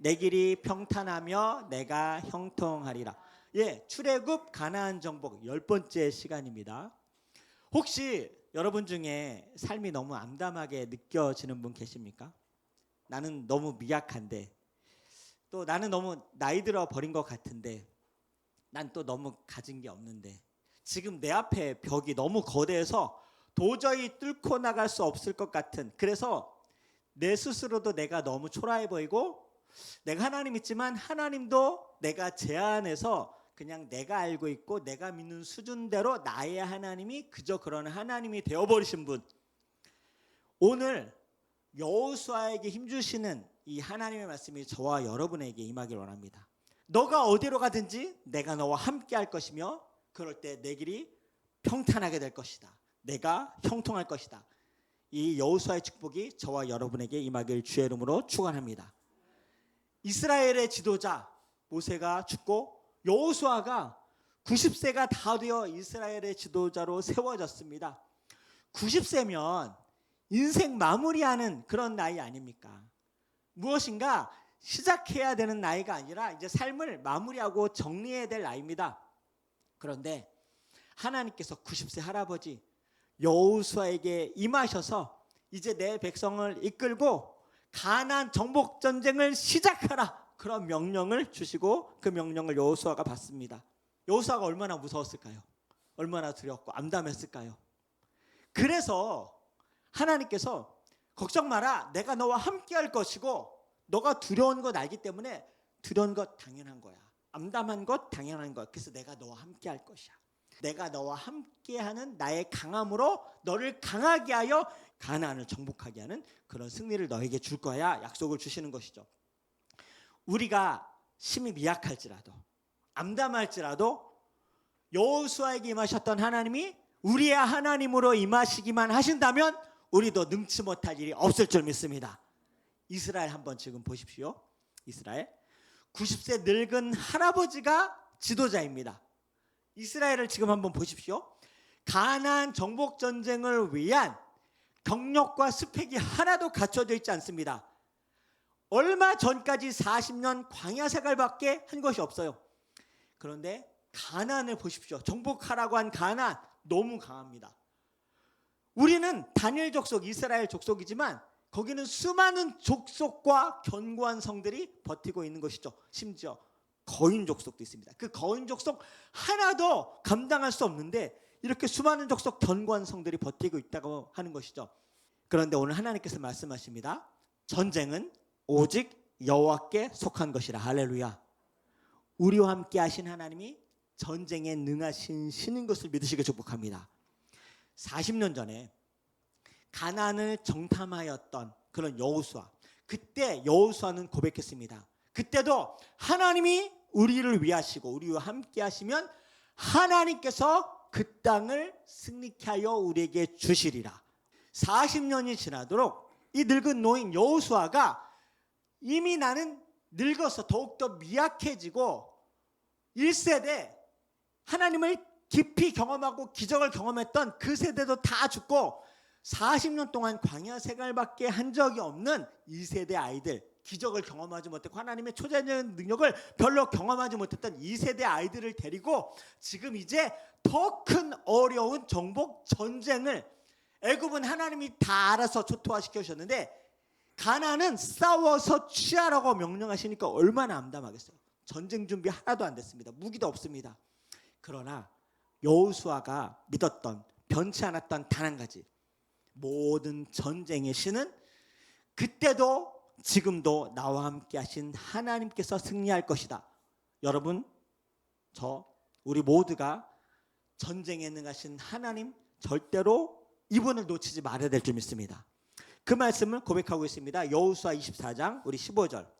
내 길이 평탄하며 내가 형통하리라. 예, 출애굽 가나안 정복 10번째 시간입니다. 혹시 여러분 중에 삶이 너무 암담하게 느껴지는 분 계십니까? 나는 너무 미약한데, 또 나는 너무 나이 들어 버린 것 같은데, 난 또 너무 가진 게 없는데, 지금 내 앞에 벽이 너무 거대해서 도저히 뚫고 나갈 수 없을 것 같은, 그래서 내 스스로도 내가 너무 초라해 보이고, 내가 하나님 있지만 하나님도 내가 제 안에서 그냥 내가 알고 있고 내가 믿는 수준대로 나의 하나님이 그저 그런 하나님이 되어버리신 분, 오늘 여호수아에게 힘주시는 이 하나님의 말씀이 저와 여러분에게 임하길 원합니다. 너가 어디로 가든지 내가 너와 함께 할 것이며, 그럴 때 내 길이 평탄하게 될 것이다. 내가 형통할 것이다. 이 여호수아의 축복이 저와 여러분에게 임하길 주의 이름으로 축원합니다. 이스라엘의 지도자 모세가 죽고 여호수아가 90세가 다 되어 이스라엘의 지도자로 세워졌습니다. 90세면 인생 마무리하는 그런 나이 아닙니까? 무엇인가 시작해야 되는 나이가 아니라 이제 삶을 마무리하고 정리해야 될 나이입니다. 그런데 하나님께서 90세 할아버지 여호수아에게 임하셔서 이제 내 백성을 이끌고 가나안 정복 전쟁을 시작하라, 그런 명령을 주시고 그 명령을 여호수아가 받습니다. 여호수아가 얼마나 무서웠을까요? 얼마나 두렵고 암담했을까요? 그래서 하나님께서 걱정 마라, 내가 너와 함께 할 것이고, 너가 두려운 것 알기 때문에 두려운 것 당연한 거야, 암담한 것 당연한 거야. 그래서 내가 너와 함께 할 것이야. 내가 너와 함께하는 나의 강함으로 너를 강하게 하여 가나안을 정복하게 하는 그런 승리를 너에게 줄 거야, 약속을 주시는 것이죠. 우리가 심히 미약할지라도 암담할지라도 여호수아에게 임하셨던 하나님이 우리의 하나님으로 임하시기만 하신다면 우리도 능치 못할 일이 없을 줄 믿습니다. 이스라엘 한번 지금 보십시오. 이스라엘 90세 늙은 할아버지가 지도자입니다. 이스라엘을 지금 한번 보십시오. 가나안 정복 전쟁을 위한 경력과 스펙이 하나도 갖춰져 있지 않습니다. 얼마 전까지 40년 광야 생활밖에 한 것이 없어요. 그런데 가나안을 보십시오. 정복하라고 한 가나안 너무 강합니다. 우리는 다니엘 족속, 이스라엘 족속이지만 거기는 수많은 족속과 견고한 성들이 버티고 있는 것이죠. 심지어 거인 족속도 있습니다. 그 거인 족속 하나도 감당할 수 없는데 이렇게 수많은 족속 견고한 성들이 버티고 있다고 하는 것이죠. 그런데 오늘 하나님께서 말씀하십니다. 전쟁은 오직 여호와께 속한 것이라. 할렐루야. 우리와 함께 하신 하나님이 전쟁에 능하신 신인 것을 믿으시길 축복합니다. 40년 전에 가나안을 정탐하였던 그런 여호수아, 그때 여호수아는 고백했습니다. 그때도 하나님이 우리를 위하시고 우리와 함께 하시면 하나님께서 그 땅을 승리케 하여 우리에게 주시리라. 40년이 지나도록 이 늙은 노인 여호수아가 이미 나는 늙어서 더욱더 미약해지고 1세대 하나님을 깊이 경험하고 기적을 경험했던 그 세대도 다 죽고 40년 동안 광야 생활밖에 한 적이 없는 2세대 아이들, 기적을 경험하지 못했고 하나님의 초자연적인 능력을 별로 경험하지 못했던 2세대 아이들을 데리고 지금 이제 더 큰 어려운 정복 전쟁을, 애굽은 하나님이 다 알아서 초토화시켜 주셨는데 가나안은 싸워서 취하라고 명령하시니까 얼마나 암담하겠어요. 전쟁 준비 하나도 안 됐습니다. 무기도 없습니다. 그러나 여호수아가 믿었던, 변치 않았던 단 한 가지, 모든 전쟁의 신은 그때도 지금도 나와 함께 하신 하나님께서 승리할 것이다. 여러분, 우리 모두가 전쟁에 능하신 하나님, 절대로 이분을 놓치지 말아야 될 줄 믿습니다. 그 말씀을 고백하고 있습니다. 여호수아 24장 우리 15절.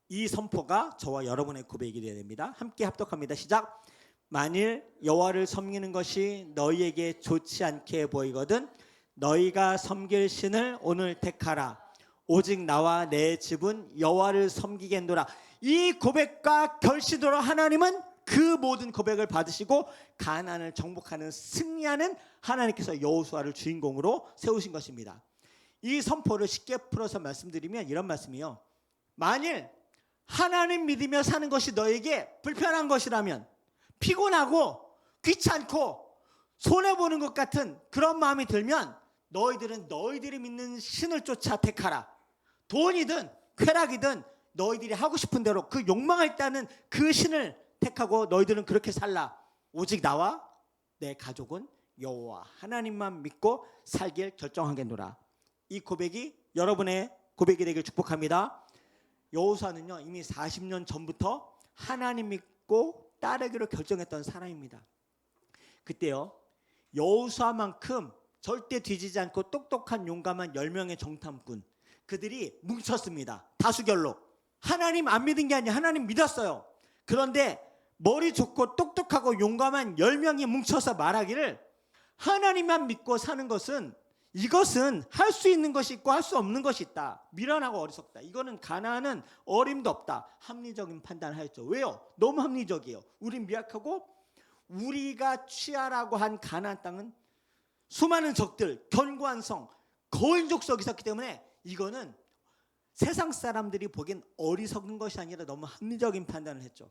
이 선포가 저와 여러분의 고백이 되어야 됩니다. 함께 합독합니다. 시작. 만일 여호와를 섬기는 것이 너희에게 좋지 않게 보이거든 너희가 섬길 신을 오늘 택하라. 오직 나와 내 집은 여호와를 섬기겠노라. 이 고백과 결심으로 하나님은 그 모든 고백을 받으시고 가나안을 정복하는, 승리하는 하나님께서 여호수아를 주인공으로 세우신 것입니다. 이 선포를 쉽게 풀어서 말씀드리면 이런 말씀이요. 만일 하나님 믿으며 사는 것이 너에게 불편한 것이라면, 피곤하고 귀찮고 손해보는 것 같은 그런 마음이 들면 너희들은 너희들이 믿는 신을 쫓아 택하라. 돈이든 쾌락이든 너희들이 하고 싶은 대로 그 욕망을 따는 그 신을 택하고 너희들은 그렇게 살라. 오직 나와 내 가족은 여호와 하나님만 믿고 살길 결정하겠노라. 이 고백이 여러분의 고백이 되길 축복합니다. 여호수아는요, 이미 40년 전부터 하나님 믿고 따르기로 결정했던 사람입니다. 그때요, 여호수아만큼 절대 뒤지지 않고 똑똑한 용감한 10명의 정탐꾼, 그들이 뭉쳤습니다. 다수결로. 하나님 안 믿은 게 아니라 하나님 믿었어요. 그런데 머리 좋고 똑똑하고 용감한 10명이 뭉쳐서 말하기를, 하나님만 믿고 사는 것은, 이것은 할 수 있는 것이 있고 할 수 없는 것이 있다. 미련하고 어리석다. 이거는 가나안은 어림도 없다. 합리적인 판단을 하였죠. 왜요? 너무 합리적이에요. 우린 미약하고 우리가 취하라고 한 가나안 땅은 수많은 적들, 견고한 성, 거인 족속이 있었기 때문에 이거는 세상 사람들이 보기엔 어리석은 것이 아니라 너무 합리적인 판단을 했죠.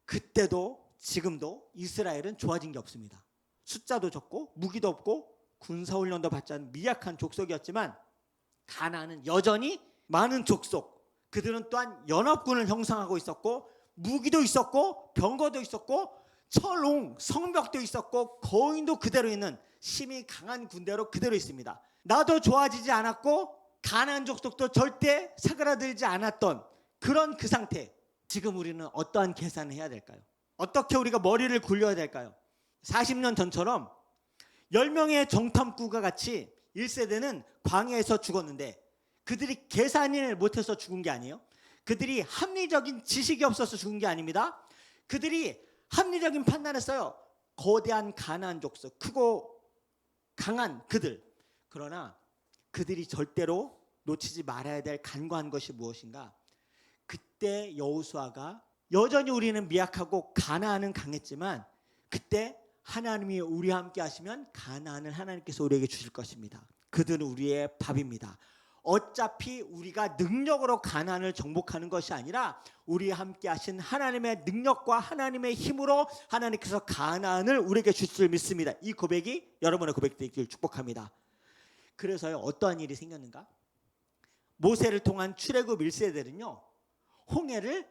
그때도 지금도 이스라엘은 좋아진 게 없습니다. 숫자도 적고 무기도 없고 군사훈련도 받지 않은 미약한 족속이었지만 가나안은 여전히 많은 족속, 그들은 또한 연합군을 형성하고 있었고 무기도 있었고 병거도 있었고 철옹, 성벽도 있었고 거인도 그대로 있는 힘이 강한 군대로 그대로 있습니다. 나도 좋아지지 않았고 가나안 족속도 절대 사그라들지 않았던 그런 그 상태. 지금 우리는 어떠한 계산을 해야 될까요? 어떻게 우리가 머리를 굴려야 될까요? 40년 전처럼 10명의 정탐꾼과 같이 1세대는 광야에서 죽었는데 그들이 계산을 못해서 죽은 게 아니에요. 그들이 합리적인 지식이 없어서 죽은 게 아닙니다. 그들이 합리적인 판단을 써요. 거대한 가나안 족속, 크고 강한 그들. 그러나 그들이 절대로 놓치지 말아야 될 간과한 것이 무엇인가? 그때 여호수아가, 여전히 우리는 미약하고 가나안은 강했지만 그때 하나님이 우리와 함께 하시면 가나안을 하나님께서 우리에게 주실 것입니다. 그들은 우리의 밥입니다. 어차피 우리가 능력으로 가나안을 정복하는 것이 아니라 우리와 함께 하신 하나님의 능력과 하나님의 힘으로 하나님께서 가나안을 우리에게 주실 줄 믿습니다. 이 고백이 여러분의 고백이 되길 축복합니다. 그래서요, 어떠한 일이 생겼는가? 모세를 통한 출애굽 1세대는요 홍해를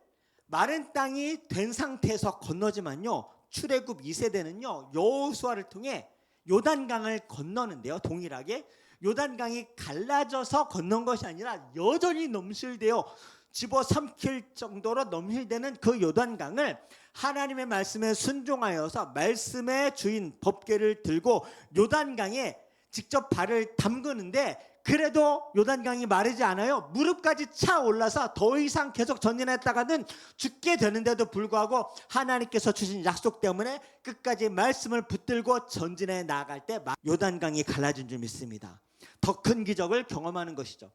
마른 땅이 된 상태에서 건너지만요, 출애굽 2세대는요 여호수아를 통해 요단강을 건너는데요, 동일하게 요단강이 갈라져서 건넌 것이 아니라 여전히 넘실대어 집어삼킬 정도로 넘실대는 그 요단강을 하나님의 말씀에 순종하여서 말씀의 주인 법궤를 들고 요단강에 직접 발을 담그는데 그래도 요단강이 마르지 않아요. 무릎까지 차 올라서 더 이상 계속 전진했다가는 죽게 되는데도 불구하고 하나님께서 주신 약속 때문에 끝까지 말씀을 붙들고 전진해 나아갈 때 요단강이 갈라진 줄 믿습니다. 더 큰 기적을 경험하는 것이죠.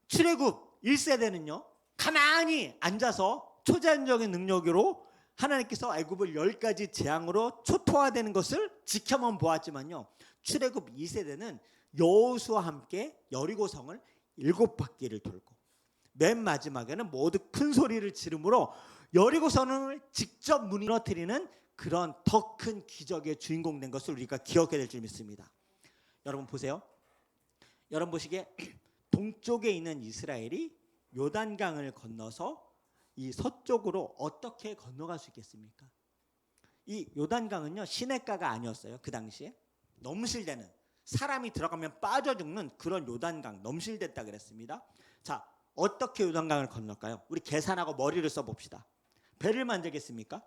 출애굽 1세대는요 가만히 앉아서 초자연적인 능력으로 하나님께서 애굽을 10가지 재앙으로 초토화되는 것을 지켜만 보았지만요, 출애굽 2세대는 여호수아와 함께 여리고성을 7바퀴를 돌고 맨 마지막에는 모두 큰 소리를 지르므로 여리고성을 직접 무너뜨리는 그런 더 큰 기적의 주인공 된 것을 우리가 기억해야 될 줄 믿습니다. 여러분 보세요. 여러분 보시기에 동쪽에 있는 이스라엘이 요단강을 건너서 이 서쪽으로 어떻게 건너갈 수 있겠습니까? 이 요단강은요 시냇가가 아니었어요. 그 당시에 넘실대는, 사람이 들어가면 빠져 죽는 그런 요단강, 넘실댔다 그랬습니다. 자, 어떻게 요단강을 건널까요? 우리 계산하고 머리를 써봅시다. 배를 만들겠습니까?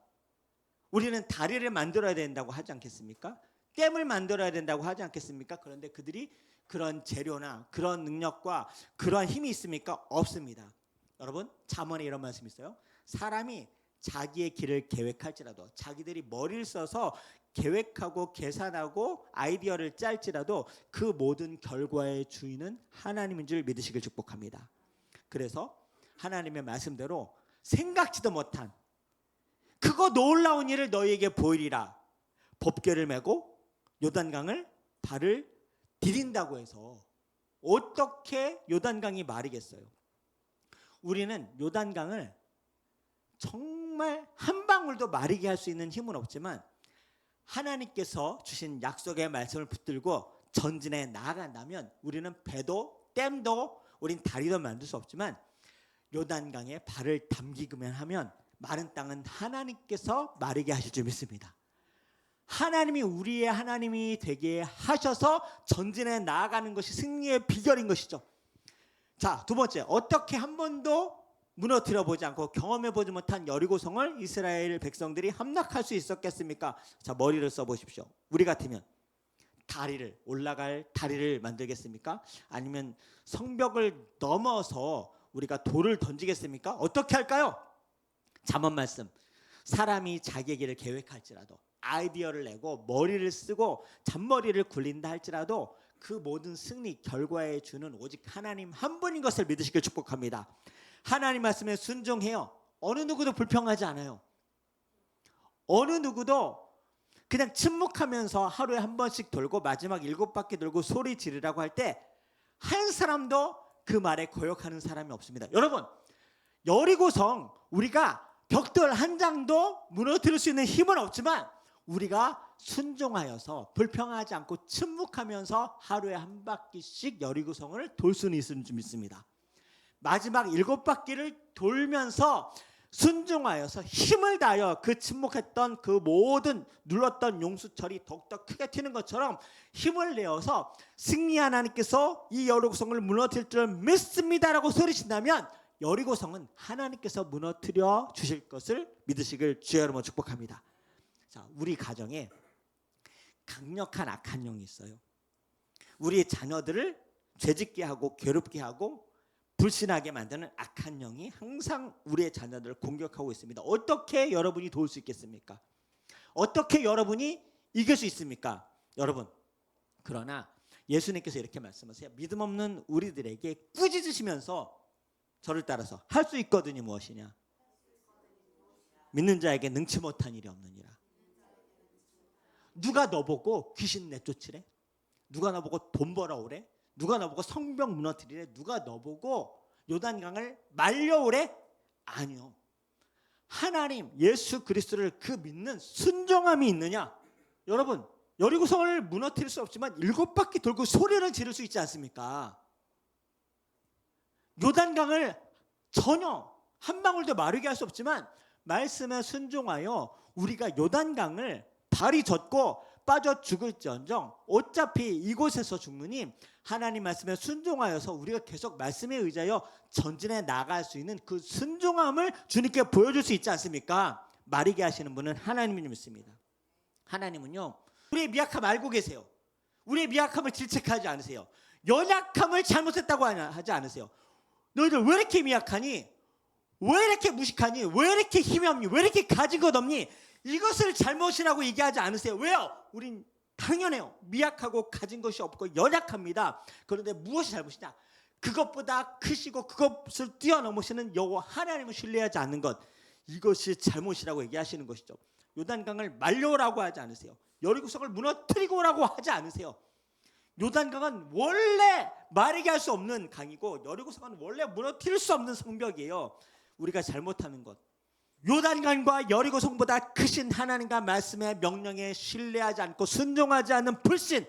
우리는 다리를 만들어야 된다고 하지 않겠습니까? 댐을 만들어야 된다고 하지 않겠습니까? 그런데 그들이 그런 재료나 그런 능력과 그러한 힘이 있습니까? 없습니다. 여러분, 잠언에 이런 말씀이 있어요. 사람이 자기의 길을 계획할지라도, 자기들이 머리를 써서 계획하고 계산하고 아이디어를 짤지라도 그 모든 결과의 주인은 하나님인 줄 믿으시길 축복합니다. 그래서 하나님의 말씀대로 생각지도 못한 그거 놀라운 일을 너희에게 보이리라, 법궤를 메고 요단강을 발을 디딘다고 해서 어떻게 요단강이 마르겠어요? 우리는 요단강을 정말 한 방울도 마르게 할 수 있는 힘은 없지만 하나님께서 주신 약속의 말씀을 붙들고 전진해 나아간다면 우리는 배도 댐도 우린 다리도 만들 수 없지만 요단강에 발을 담기기만 하면 마른 땅은 하나님께서 마르게 하실 줄 믿습니다. 하나님이 우리의 하나님이 되게 하셔서 전진해 나아가는 것이 승리의 비결인 것이죠. 자, 두 번째, 어떻게 한 번도 무너뜨려 보지 않고 경험해 보지 못한 여리고성을 이스라엘 백성들이 함락할 수 있었겠습니까? 자, 머리를 써 보십시오. 우리 같으면 올라갈 다리를 만들겠습니까? 아니면 성벽을 넘어서 우리가 돌을 던지겠습니까? 어떻게 할까요? 잠언 말씀, 사람이 자기의 길을 계획할지라도 아이디어를 내고 머리를 쓰고 잔머리를 굴린다 할지라도 그 모든 승리 결과에 주는 오직 하나님 한 분인 것을 믿으시길 축복합니다. 하나님 말씀에 순종해요. 어느 누구도 불평하지 않아요. 어느 누구도 그냥 침묵하면서 하루에 한 번씩 돌고 마지막 7바퀴 돌고 소리 지르라고 할 때 한 사람도 그 말에 거역하는 사람이 없습니다. 여러분, 여리고성 우리가 벽돌 한 장도 무너뜨릴 수 있는 힘은 없지만 우리가 순종하여서 불평하지 않고 침묵하면서 하루에 한 바퀴씩 여리고성을 돌 수는 있을 줄 믿습니다. 마지막 7바퀴를 돌면서 순종하여서 힘을 다하여 그 침묵했던 그 모든 눌렀던 용수철이 더욱더 크게 튀는 것처럼 힘을 내어서 승리 하나님께서 이 여리고성을 무너뜨릴 줄 믿습니다라고 소리친다면 여리고성은 하나님께서 무너뜨려 주실 것을 믿으시길 주의 이름으로 축복합니다. 자, 우리 가정에 강력한 악한 영이 있어요. 우리 자녀들을 죄짓게 하고 괴롭게 하고 불신하게 만드는 악한 영이 항상 우리의 자녀들을 공격하고 있습니다. 어떻게 여러분이 도울 수 있겠습니까? 어떻게 여러분이 이길 수 있습니까? 여러분, 그러나 예수님께서 이렇게 말씀하세요. 믿음 없는 우리들에게 꾸짖으시면서 저를 따라서 할 수 있거든이 무엇이냐? 믿는 자에게 능치 못한 일이 없느니라. 누가 너보고 귀신 내쫓으래? 누가 너보고 돈 벌어오래? 누가 너보고 성벽 무너뜨리래? 누가 너보고 요단강을 말려오래? 아니요. 하나님 예수 그리스도를 그 믿는 순종함이 있느냐? 여러분, 여리고성을 무너뜨릴 수 없지만 7바퀴 돌고 소리를 지를 수 있지 않습니까? 요단강을 전혀 한 방울도 마르게 할 수 없지만 말씀에 순종하여 우리가 요단강을 발이 젖고 빠져 죽을지언정 어차피 이곳에서 죽느니 하나님 말씀에 순종하여서 우리가 계속 말씀에 의지하여 전진해 나갈 수 있는 그 순종함을 주님께 보여줄 수 있지 않습니까? 마르게 하시는 분은 하나님을 믿습니다. 하나님은요, 우리의 미약함 알고 계세요. 우리의 미약함을 질책하지 않으세요. 연약함을 잘못했다고 하지 않으세요. 너희들 왜 이렇게 미약하니? 왜 이렇게 무식하니? 왜 이렇게 힘이 없니? 왜 이렇게 가진 것 없니? 이것을 잘못이라고 얘기하지 않으세요. 왜요? 우린 당연해요. 미약하고 가진 것이 없고 연약합니다. 그런데 무엇이 잘못이냐? 그것보다 크시고 그것을 뛰어넘으시는 여호와 하나님을 신뢰하지 않는 것, 이것이 잘못이라고 얘기하시는 것이죠. 요단강을 말려오라고 하지 않으세요. 여리고성을 무너뜨리고 오라고 하지 않으세요. 요단강은 원래 마르게 할 수 없는 강이고 여리고성은 원래 무너뜨릴 수 없는 성벽이에요. 우리가 잘못하는 것, 요단강과 여리고성보다 크신 하나님과 말씀의 명령에 신뢰하지 않고 순종하지 않는 불신,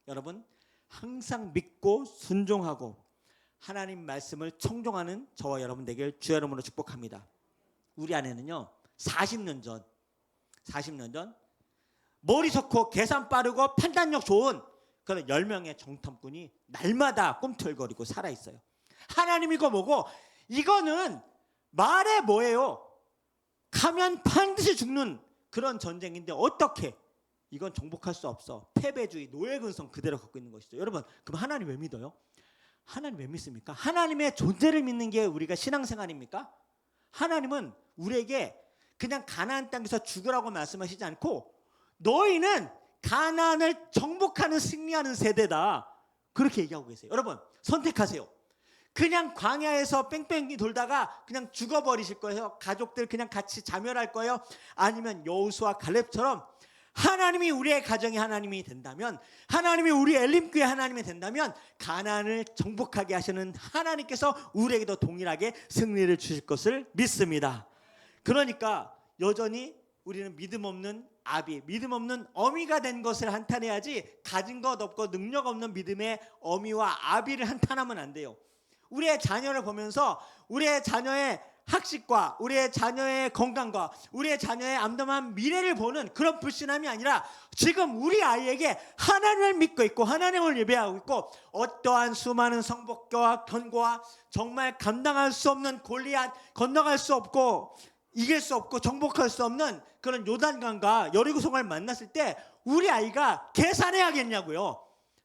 여러분 항상 믿고 순종하고 하나님 말씀을 청종하는 저와 여러분 되길 주의 이름으로 축복합니다. 우리 안에는요 40년 전 머리 좋고 계산 빠르고 판단력 좋은 그런 10명의 정탐꾼이 날마다 꿈틀거리고 살아있어요. 하나님이고 뭐고 이거는 말해 뭐예요? 가면 반드시 죽는 그런 전쟁인데 어떻게? 이건 정복할 수 없어. 패배주의, 노예근성 그대로 갖고 있는 것이죠. 여러분, 그럼 하나님 왜 믿어요? 하나님 왜 믿습니까? 하나님의 존재를 믿는 게 우리가 신앙생활입니까? 하나님은 우리에게 그냥 가나안 땅에서 죽으라고 말씀하시지 않고 너희는 가나안을 정복하는 승리하는 세대다, 그렇게 얘기하고 계세요. 여러분 선택하세요. 그냥 광야에서 뺑뺑이 돌다가 그냥 죽어버리실 거예요? 가족들 그냥 같이 자멸할 거예요? 아니면 여호수아 갈렙처럼 하나님이 우리의 가정이 하나님이 된다면, 하나님이 우리 엘림교회 하나님이 된다면 가나안을 정복하게 하시는 하나님께서 우리에게도 동일하게 승리를 주실 것을 믿습니다. 그러니까 여전히 우리는 믿음 없는 아비, 믿음 없는 어미가 된 것을 한탄해야지, 가진 것 없고 능력 없는 믿음의 어미와 아비를 한탄하면 안 돼요. 우리의 자녀를 보면서 우리의 자녀의 학식과 우리의 자녀의 건강과 우리의 자녀의 암담한 미래를 보는 그런 불신함이 아니라, 지금 우리 아이에게 하나님을 믿고 있고 하나님을 예배하고 있고, 어떠한 수많은 성벽과 견고와 정말 감당할 수 없는 골리앗, 건너갈 수 없고 이길 수 없고 정복할 수 없는 그런 요단강과 여리고성을 만났을 때 우리 아이가 계산해야겠냐고요.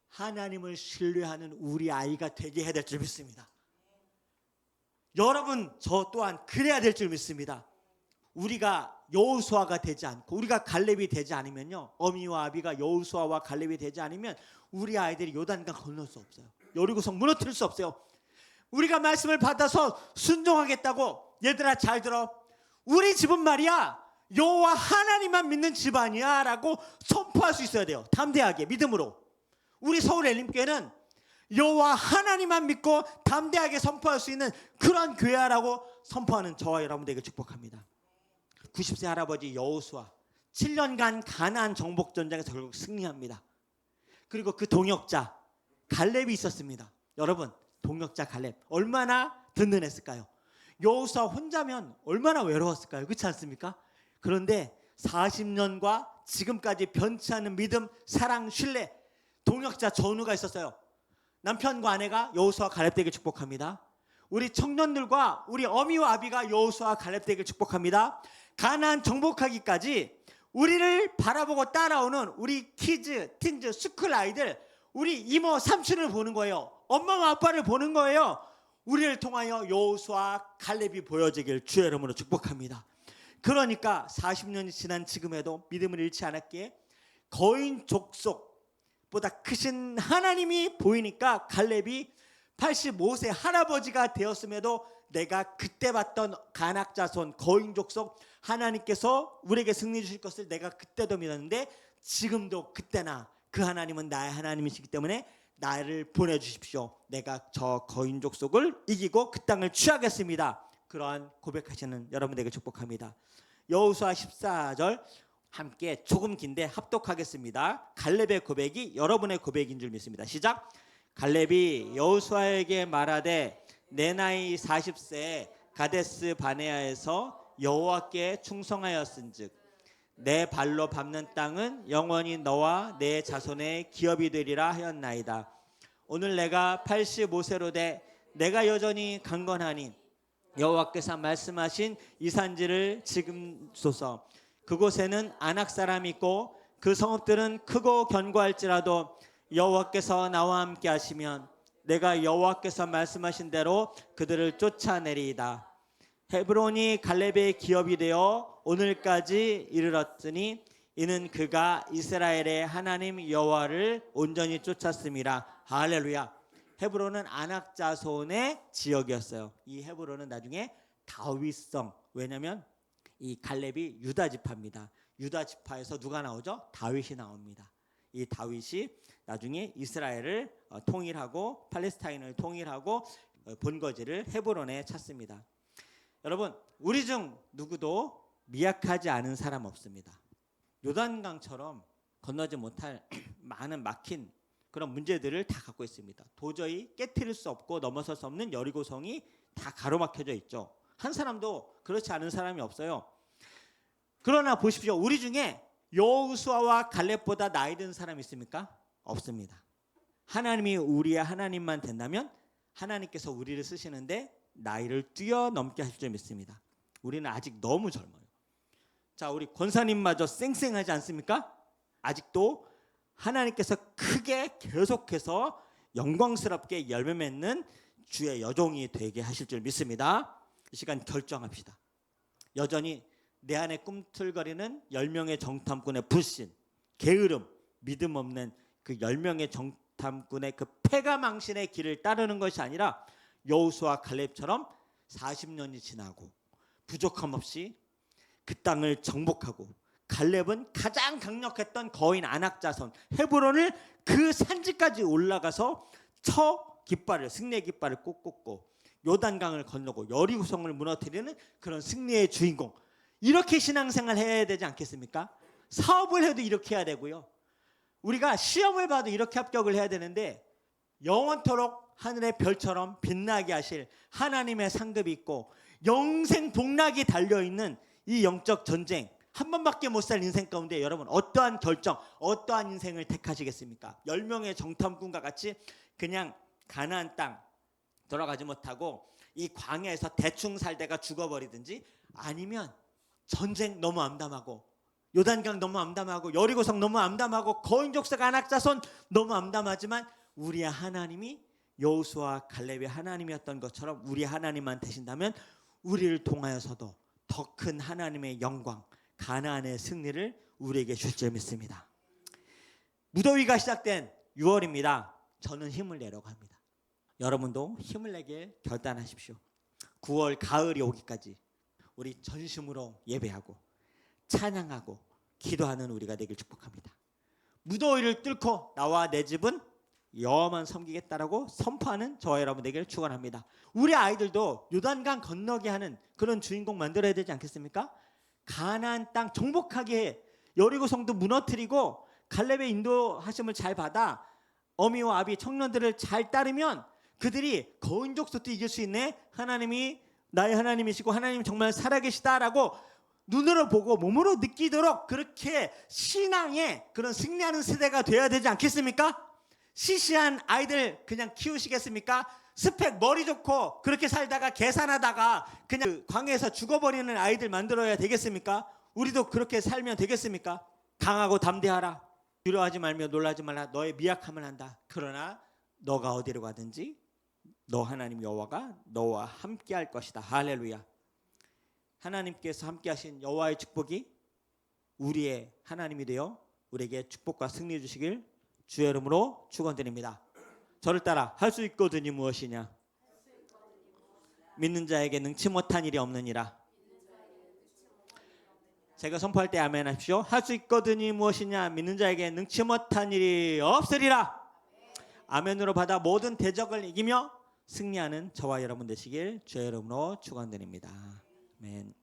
하나님을 신뢰하는 우리 아이가 되게 해야 될 줄 믿습니다. 여러분, 저 또한 그래야 될 줄 믿습니다. 우리가 여호수아가 되지 않고 우리가 갈렙이 되지 않으면요, 어미와 아비가 여호수아와 갈렙이 되지 않으면 우리 아이들이 요단강 건널 수 없어요. 여리고성 무너뜨릴 수 없어요. 우리가 말씀을 받아서 순종하겠다고, 얘들아 잘 들어, 우리 집은 말이야 여호와 하나님만 믿는 집안이야 라고 선포할 수 있어야 돼요. 담대하게 믿음으로. 우리 서울 엘림교회는 여호와 하나님만 믿고 담대하게 선포할 수 있는 그런 교회라고 선포하는 저와 여러분들에게 축복합니다. 90세 할아버지 여호수아 7년간 가나안 정복 전쟁에서 결국 승리합니다. 그리고 그 동역자 갈렙이 있었습니다. 여러분, 동역자 갈렙 얼마나 든든했을까요? 여호수아 혼자면 얼마나 외로웠을까요? 그렇지 않습니까? 그런데 40년과 지금까지 변치 않는 믿음, 사랑, 신뢰, 동역자 전우가 있었어요. 남편과 아내가 여호수아 갈렙 되길 축복합니다. 우리 청년들과 우리 어미와 아비가 여호수아 갈렙 되길 축복합니다. 가나안 정복하기까지 우리를 바라보고 따라오는 우리 키즈, 틴즈, 스쿨 아이들, 우리 이모, 삼촌을 보는 거예요. 엄마와 아빠를 보는 거예요. 우리를 통하여 여호수아 갈렙이 보여지길 주의 이름으로 축복합니다. 그러니까 40년이 지난 지금에도 믿음을 잃지 않았기에 거인 족속보다 크신 하나님이 보이니까 갈렙이 85세 할아버지가 되었음에도 내가 그때 봤던 가낙 자손 거인 족속 하나님께서 우리에게 승리 주실 것을 내가 그때도 믿었는데 지금도 그때나 그 하나님은 나의 하나님이시기 때문에 나를 보내주십시오. 내가 저 거인 족속을 이기고 그 땅을 취하겠습니다. 그러한 고백하시는 여러분에게 축복합니다. 여호수아 14절 함께 조금 긴데 합독하겠습니다. 갈렙의 고백이 여러분의 고백인 줄 믿습니다. 시작. 갈렙이 여호수아에게 말하되 내 나이 40세에 가데스 바네아에서 여호와께 충성하였은즉 내 발로 밟는 땅은 영원히 너와 내 자손의 기업이 되리라 하였나이다. 오늘 내가 85세로 돼 내가 여전히 강건하니 여호와께서 말씀하신 이 산지를 지금 소서. 그곳에는 아낙 사람이 있고 그 성읍들은 크고 견고할지라도 여호와께서 나와 함께 하시면 내가 여호와께서 말씀하신 대로 그들을 쫓아내리이다. 헤브론이 갈렙의 기업이 되어 오늘까지 이르렀으니 이는 그가 이스라엘의 하나님 여호와를 온전히 쫓았음이라. 할렐루야. 헤브론은 아낙 자손의 지역이었어요. 이 헤브론은 나중에 다윗성, 왜냐하면 이 갈렙이 유다 지파입니다. 유다 지파에서 누가 나오죠? 다윗이 나옵니다. 이 다윗이 나중에 이스라엘을 통일하고 팔레스타인을 통일하고 본거지를 헤브론에 찾습니다. 여러분, 우리 중 누구도 미약하지 않은 사람 없습니다. 요단강처럼 건너지 못할 많은 막힌 그런 문제들을 다 갖고 있습니다. 도저히 깨트릴 수 없고 넘어설 수 없는 여리고성이 다 가로막혀져 있죠. 한 사람도 그렇지 않은 사람이 없어요. 그러나 보십시오. 우리 중에 여호수아와 갈렙보다 나이 든 사람 있습니까? 없습니다. 하나님이 우리의 하나님만 된다면 하나님께서 우리를 쓰시는데 나이를 뛰어넘게 하실 줄 믿습니다. 우리는 아직 너무 젊어요. 자, 우리 권사님마저 쌩쌩하지 않습니까? 아직도 하나님께서 크게 계속해서 영광스럽게 열매 맺는 주의 여종이 되게 하실 줄 믿습니다. 이 시간 결정합시다. 여전히 내 안에 꿈틀거리는 10명의 정탐꾼의 불신, 게으름, 믿음 없는 그 10명의 정탐꾼의 그 패가망신의 길을 따르는 것이 아니라 여호수아 갈렙처럼 40년이 지나고 부족함 없이 그 땅을 정복하고, 갈렙은 가장 강력했던 거인 아낙 자손 헤브론을 그 산지까지 올라가서 깃발을, 승리의 깃발을 꽂고 요단강을 건너고 여리고성을 무너뜨리는 그런 승리의 주인공, 이렇게 신앙생활 해야 되지 않겠습니까? 사업을 해도 이렇게 해야 되고요. 우리가 시험을 봐도 이렇게 합격을 해야 되는데 영원토록 하늘의 별처럼 빛나게 하실 하나님의 상급이 있고 영생 복락이 달려있는 이 영적 전쟁, 한 번밖에 못 살 인생 가운데 여러분 어떠한 결정, 어떠한 인생을 택하시겠습니까? 10명의 정탐꾼과 같이 그냥 가나안 땅 돌아가지 못하고 이 광야에서 대충 살다가 죽어버리든지, 아니면 전쟁 너무 암담하고 요단강 너무 암담하고 여리고성 너무 암담하고 거인족속 안악자손 너무 암담하지만 우리의 하나님이 여호수아 갈렙의 하나님이었던 것처럼 우리 하나님만 되신다면 우리를 통하여서도 더 큰 하나님의 영광, 가나안의 승리를 우리에게 줄 줄 믿습니다. 무더위가 시작된 6월입니다. 저는 힘을 내려고 합니다. 여러분도 힘을 내게 결단하십시오. 9월 가을이 오기까지 우리 전심으로 예배하고 찬양하고 기도하는 우리가 되길 축복합니다. 무더위를 뚫고 나와 내 집은 여호와만 섬기겠다라고 선포하는 저와 여러분 되기를 축원합니다. 우리 아이들도 요단강 건너게 하는 그런 주인공 만들어야 되지 않겠습니까? 가나안 땅 정복하게 해. 여리고성도 무너뜨리고 갈렙의 인도하심을 잘 받아 어미와 아비 청년들을 잘 따르면 그들이 거인족속도 이길 수 있네. 하나님이 나의 하나님이시고 하나님 정말 살아계시다라고 눈으로 보고 몸으로 느끼도록 그렇게 신앙의 그런 승리하는 세대가 되어야 되지 않겠습니까? 시시한 아이들 그냥 키우시겠습니까? 스펙 머리 좋고 그렇게 살다가 계산하다가 그냥 그 광야에서 죽어버리는 아이들 만들어야 되겠습니까? 우리도 그렇게 살면 되겠습니까? 강하고 담대하라. 두려워하지 말며 놀라지 말라. 너의 미약함을 한다. 그러나 너가 어디로 가든지 너 하나님 여호와가 너와 함께 할 것이다. 할렐루야. 하나님께서 함께 하신 여호와의 축복이 우리의 하나님이 되어 우리에게 축복과 승리 주시길 주의 이름으로 축원드립니다. 저를 따라 할 수 있거든이 무엇이냐? 믿는 자에게 능치 못한 일이 없느니라. 제가 선포할 때 아멘 하십시오. 할 수 있거든이 무엇이냐? 믿는 자에게 능치 못한 일이 없으리라. 아멘으로 받아 모든 대적을 이기며 승리하는 저와 여러분 되시길 주의 이름으로 축원드립니다. 아멘.